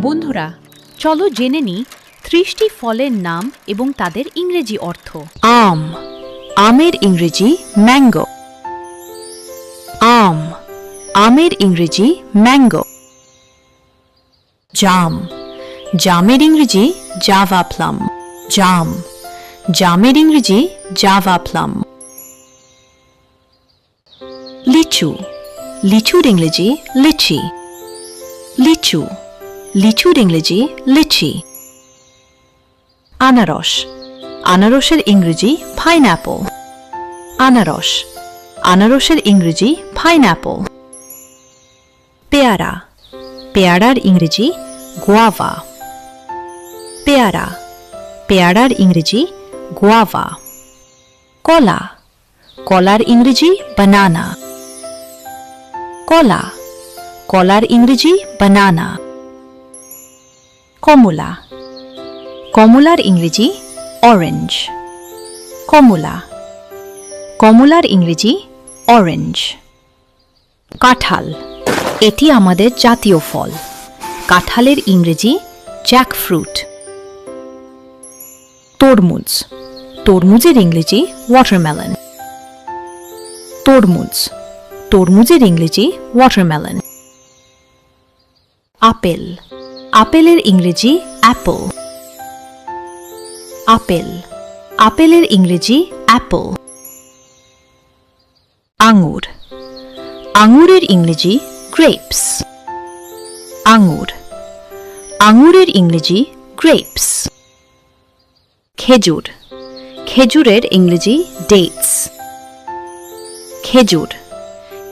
বন্ধুরা, চলো জেনে নিই ৩০টি ফলের নাম এবং তাদের ইংরেজি অর্থ। আম, আমের ইংরেজি ম্যাঙ্গো। আম, আমের ইংরেজি ম্যাঙ্গো। জাম, জামের ইংরেজি জাভা প্লাম। জাম, জামের ইংরেজি জাভা প্লাম। লিচু, লিচুর ইংরেজি লিচি। লিচু, লিচুর ইংরেজি লিচি। আনারস, আনারসের ইংরেজি পাইনঅ্যাপল। আনারস, আনারসের ইংরেজি পাইনঅ্যাপল। পেয়ারা, পেয়ারার ইংরেজি গুয়াভা। পেয়ারা, পেয়ারার ইংরেজি গুয়াভা। কলা, কলার ইংরেজি বানানা। কলা, কলার ইংরেজি বানানা। কমলা, কমলার ইংরেজি অরেঞ্জ। কমলা, কমলার ইংরেজি অরেঞ্জ। কাঁঠাল, এটি আমাদের জাতীয় ফল। কাঁঠালের ইংরেজি জ্যাকফ্রুট। তরমুজ, তরমুজের ইংরেজি ওয়াটারমেলন। তরমুজ, তরমুজের ইংরেজি ওয়াটারমেলন। আপেল, আপেলের ইংরেজি অ্যাপল। আপেল, আপেলের ইংরেজি অ্যাপল। আঙুর, আঙুরের ইংরেজি গ্রেপস। আঙুর, আঙুরের ইংরেজি গ্রেপস। খেজুর, খেজুরের ইংরেজি ডেটস। খেজুর,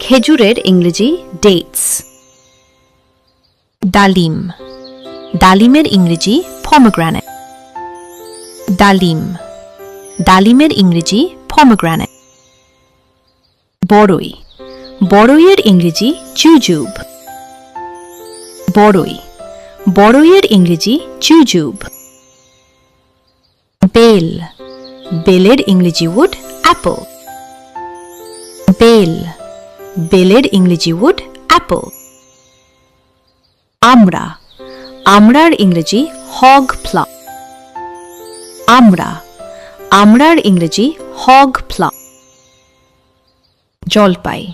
খেজুরের ইংরেজি ডেটস। ডালিম, ডালিমের ইংরেজি পমগ্রানেট। ডালিম, ডালিমের ইংরেজি পমগ্রানেট। বড়ই, বড়ইয়ের ইংরেজি জুজুব। বড়ই, বড়ইয়ের ইংরেজি জুজুব। বেল, বেলের ইংরেজি উড অ্যাপল। বেল, বেলের ইংরেজি উড অ্যাপল। আমড়া, আমড়ার ইংরেজি হগ প্লাম। আমড়া, আমড়ার ইংরেজি হগ প্লাম। জলপাই,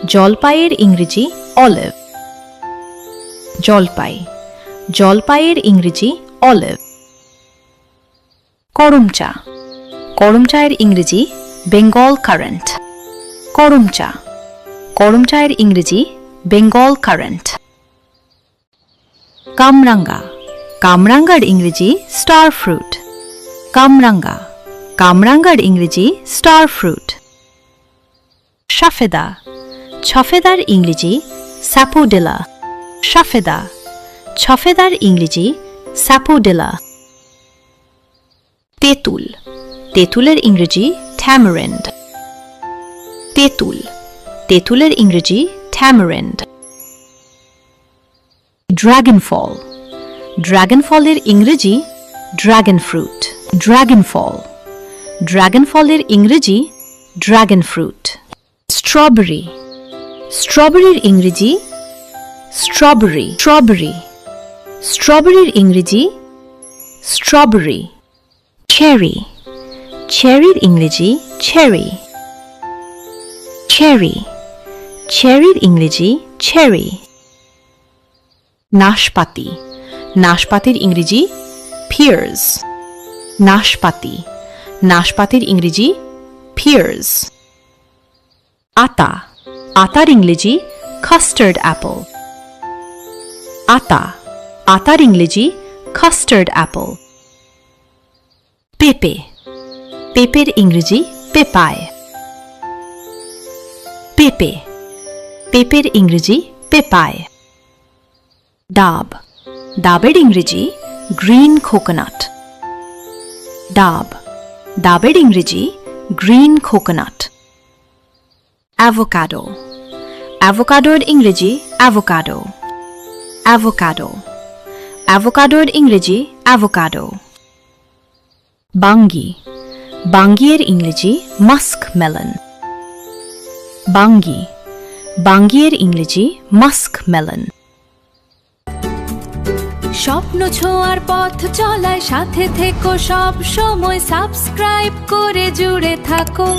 জলপাইয়ের ইংরেজি অলিভ। জলপাই, জলপাইয়ের ইংরেজি অলিভ। করমচা, করমচায়ের ইংরেজি বেঙ্গল কারেন্ট। করমচা, করমচায়ের ইংরেজি বেঙ্গল কারেন্ট। কামরাঙ্গা, কামরাঙ্গার ইংরেজি স্টার ফ্রুট। কামরাঙ্গা, কামরাঙ্গার ইংরেজি স্টার ফ্রুট। সফেদা, সফেদার ইংরেজি স্যাপোডিলা। সফেদা, সফেদার ইংরেজি স্যাপোডিলা। তেঁতুল, তেঁতুলের ইংরেজি ট্যামারিন্ড। তেঁতুল, তেঁতুলের ইংরেজি ট্যামারিন্ড। ড্রাগন ফল, ড্রাগন ফলের ইংরেজি ড্রাগন ফ্রুট। ড্রাগন ফল, ড্রাগন ফলের ইংরেজি ড্রাগন ফ্রুট। স্ট্রবেরি, স্ট্রবেরির ইংরেজি স্ট্রবেরি। স্ট্রবেরি, স্ট্রবেরির ইংরেজি স্ট্রবেরি। চেরি, চেরির ইংরেজি চেরি। চেরি, চেরির ইংরেজি চেরি। নাশপাতি, নাশপাতির ইংরেজি পিয়ার্স। নাশপাতি, নাশপাতির ইংরেজি পিয়ার্স। আতা, আতার ইংরেজি কাস্টার্ড অ্যাপল। আতা, আতার ইংরেজি কাস্টার্ড অ্যাপল। পেঁপে, পেঁপের ইংরেজি পেপায়। পেঁপে, পেঁপের ইংরেজি পেপায়। ডাব, ডাবের ইংরেজি গ্রিন কোকোনাট। ডাব, ডাবের ইংরেজি গ্রিন কোকোনাট। অ্যাভোকাডো, অ্যাভোকাডোর ইংরেজি অ্যাভোকাডো। অ্যাভোকাডো, অ্যাভোকাডোর ইংরেজি অ্যাভোকাডো। বাঙ্গি, বাঙ্গিয়ের ইংরেজি মাস্ক মেলন। বাঙ্গি, বাঙ্গিয়ের ইংরেজি মাস্ক মেলন। স্বপ্ন ছোঁয়ার পথ চলায় সাথে থেকো, সব সময় সাবস্ক্রাইব করে জুড়ে থাকো।